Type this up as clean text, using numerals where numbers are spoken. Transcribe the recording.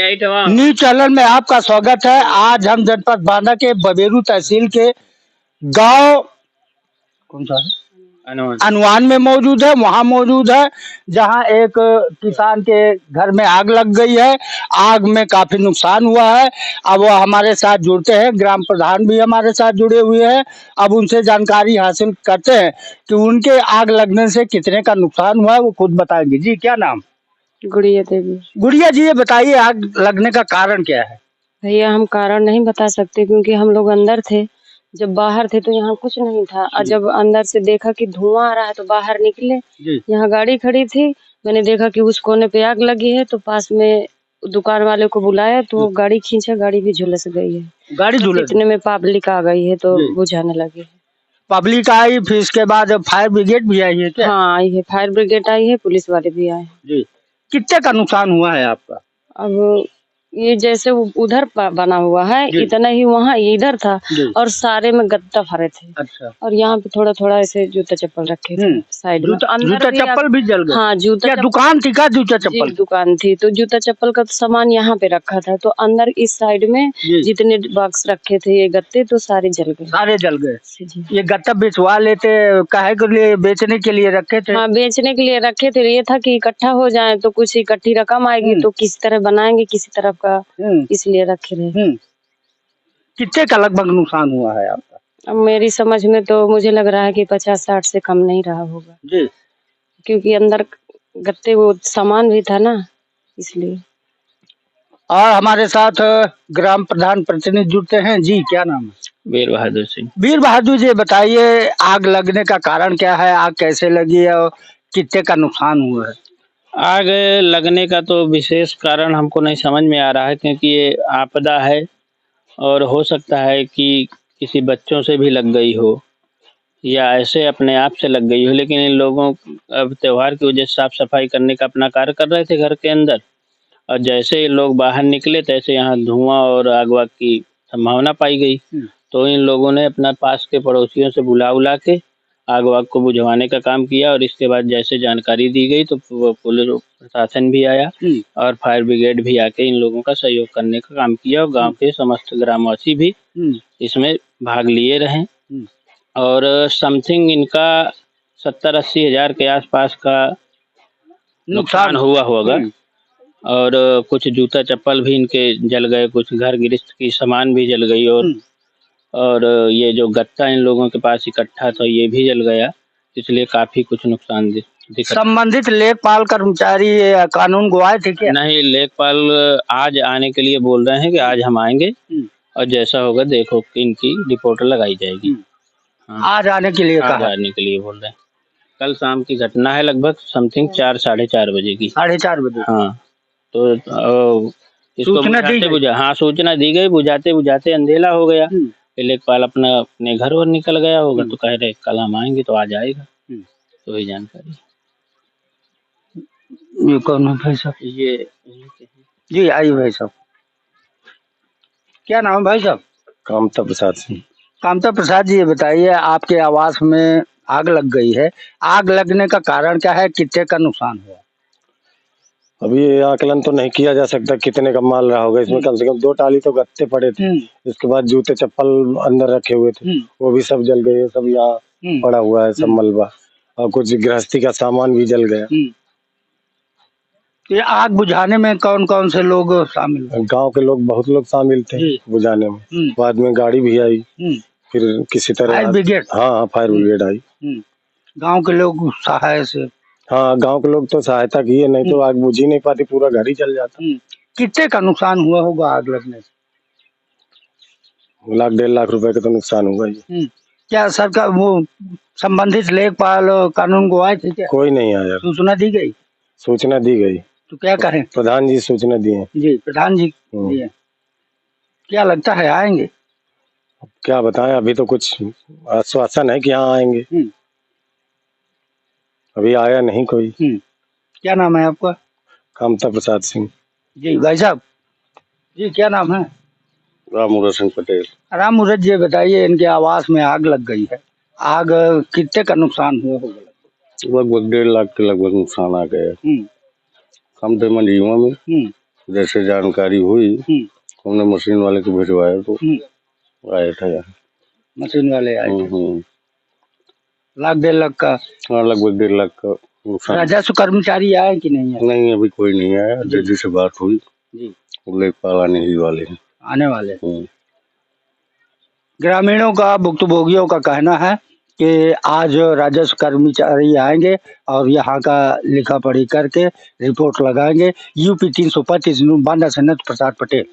News channel में आपका स्वागत है। आज हम जनपद बांदा के बबेरू तहसील के गांव कौन सा अनुमान में मौजूद है, वहां मौजूद है जहां एक किसान के घर में आग लग गई है। आग में काफी नुकसान हुआ है। अब वो हमारे साथ जुड़ते हैं, ग्राम प्रधान भी हमारे साथ जुड़े हुए हैं। अब उनसे जानकारी हासिल करते हैं कि उनके आग लगने से कितने का नुकसान हुआ है, वो खुद बताएंगे। जी क्या नाम? गुड़िया देवी। गुड़िया जी, ये बताइए आग लगने का कारण क्या है? भैया हम कारण नहीं बता सकते क्योंकि हम लोग अंदर थे। जब बाहर थे तो यहाँ कुछ नहीं था और जब अंदर से देखा कि धुआं आ रहा है तो बाहर निकले। यहाँ गाड़ी खड़ी थी, मैंने देखा कि उस कोने पे आग लगी है तो पास में दुकान वाले को बुलाया तो वो गाड़ी खींचा, गाड़ी भी झुलस गई है। गाड़ी झुलस? इतने में पब्लिक आ गई है तो बुझाने लगी है। पब्लिक आई, फिर इसके बाद फायर ब्रिगेड भी आई है क्या? हाँ आई है, फायर ब्रिगेड आई है, पुलिस वाले भी आए हैं। जी, कितने का नुकसान हुआ है आपका? अब ये जैसे उधर बना हुआ है इतना ही वहाँ इधर था और सारे में गत्ता भरे थे। अच्छा। और यहाँ पे थोड़ा थोड़ा ऐसे जूता चप्पल रखे थे साइड में। जूता चप्पल भी जल गए? हाँ जूता दुकान थी क्या? जूता चप्पल दुकान थी तो जूता चप्पल का सामान यहाँ पे रखा था तो अंदर इस साइड में जितने बॉक्स रखे थे ये गत्ते तो सारे जल गए। सारे जल गए? ये गत्ता बेचवा लेते काहे के लिए? बेचने के लिए रखे थे? हाँ बेचने के लिए रखे थे। ये था कि इकट्ठा हो जाए तो कुछ इकट्ठी रकम आएगी तो किसी तरह बनाएंगे किसी तरफ का, इसलिए रखे रहे। कितने का लगभग नुकसान हुआ है आपका? अब मेरी समझ में तो मुझे लग रहा है कि 50-60 से कम नहीं रहा होगा जी, क्योंकि अंदर गत्ते वो सामान भी था ना, इसलिए। और हमारे साथ ग्राम प्रधान प्रतिनिधि जुड़ते हैं। जी क्या नाम है? वीर बहादुर सिंह। वीर बहादुर जी, बताइए आग लगने का कारण क्या है? आग कैसे लगी है और कितने का नुकसान हुआ है? आग लगने का तो विशेष कारण हमको नहीं समझ में आ रहा है क्योंकि ये आपदा है और हो सकता है कि किसी बच्चों से भी लग गई हो या ऐसे अपने आप से लग गई हो। लेकिन इन लोगों अब त्योहार की वजह से साफ सफाई करने का अपना कार्य कर रहे थे घर के अंदर और जैसे ये लोग बाहर निकले तैसे यहाँ धुआं और आग वाग की संभावना पाई गई। तो इन लोगों ने अपना पास के पड़ोसियों से बुला के आग वाग को बुझवाने का काम किया और इसके बाद जैसे जानकारी दी गई तो पुलिस प्रशासन भी आया और फायर ब्रिगेड भी आके इन लोगों का सहयोग करने का काम किया और गांव के समस्त ग्रामवासी भी इसमें भाग लिए रहे और समथिंग इनका 70-80 हजार के आसपास का नुकसान हुआ होगा। और कुछ जूता चप्पल भी इनके जल गए, कुछ घर गृहस्थ की सामान भी जल गई और ये जो गत्ता इन लोगों के पास इकट्ठा था ये भी जल गया, इसलिए काफी कुछ नुकसान दिख। संबंधित लेखपाल कर्मचारी कानून को आए थे क्या? नहीं, लेखपाल आज आने के लिए बोल रहे हैं कि आज हम आएंगे और जैसा होगा देखो कि इनकी रिपोर्ट लगाई जाएगी। आज आने के लिए आज आने के लिए बोल रहे हैं। कल शाम की घटना है, लगभग समथिंग 4-4:30 बजे की। 4:30 बजे? हाँ, तो इसको सूचना दी गई। बुझाते बुझाते अंधेला हो गया। लेखपाल अपने घर और निकल गया होगा तो कह रहे कल हम आएंगे तो आज आएगा। तो ये जानकारी। ये कौन है भाई साहब? ये जी आइए भाई साहब। क्या नाम है भाई साहब? कामता प्रसाद सिंह। कामता प्रसाद जी, ये बताइए आपके आवास में आग लग गई है। आग लगने का कारण क्या है? कितने का नुकसान हुआ? अभी ये आकलन तो नहीं किया जा सकता कितने का माल रहा होगा। इसमें कम से कम 2 टाली तो गत्ते पड़े थे। इसके बाद जूते चप्पल अंदर रखे हुए थे, वो भी सब जल गए। सब यहाँ पड़ा हुआ है सब मलबा और कुछ गृहस्थी का सामान भी जल गया। ये आग बुझाने में कौन कौन से लोग शामिल? गांव के लोग, बहुत लोग शामिल थे बुझाने में। बाद में गाड़ी भी आई, फिर किसी तरह फायर ब्रिगेड? हाँ फायर ब्रिगेड आई। गांव के लोग सहायता से? हाँ, गांव के लोग तो सहायता किए, नहीं तो आग बुझ ही नहीं पाती, पूरा घर ही जल जाता। कितने का नुकसान हुआ होगा आग लगने से? 1-1.5 लाख रुपए का तो नुकसान हुआ ये। क्या सरकार वो संबंधित लेखपाल कानून को आए थे क्या? कोई नहीं आया। सूचना दी गई? सूचना दी गई तो क्या करें? प्रधान जी सूचना दिए। जी प्रधान जी दिए। क्या लगता है आएंगे? क्या बताएं, अभी तो कुछ आश्वासन है कि हाँ आएंगे। अभी आया नहीं कोई। क्या नाम है आपका? कामता प्रसाद सिंह। जी भाई साहब जी, क्या नाम है? रामूरत सिंह पटेल। रामूरत जी, बताइए इनके आवास में आग लग गई है। आग कितने का नुकसान हुआ होगा? लगभग 1.5 लाख के लगभग नुकसान आ गया। कम थे मंडियों में जैसे जानकारी हुई हमने मशीन वाले को भिजवाया तो आया था यहाँ। मशीन वाले आए थे। लाख 1.5 लाख का? हाँ, लगभग 1.5 लाख का नुकसान। राजस्व कर्मचारी आए कि नहीं आए? नहीं, अभी कोई नहीं आया। जल्दी से बात हुई जी, वो लेखपाल आने ही वाले हैं। आने वाले। ग्रामीणों का, भुक्तभोगियों का कहना है कि आज राजस्व कर्मचारी आएंगे और यहाँ का लिखा पढ़ी करके रिपोर्ट लगाएंगे। UP 335 बांदा से नंद प्रसाद पटेल।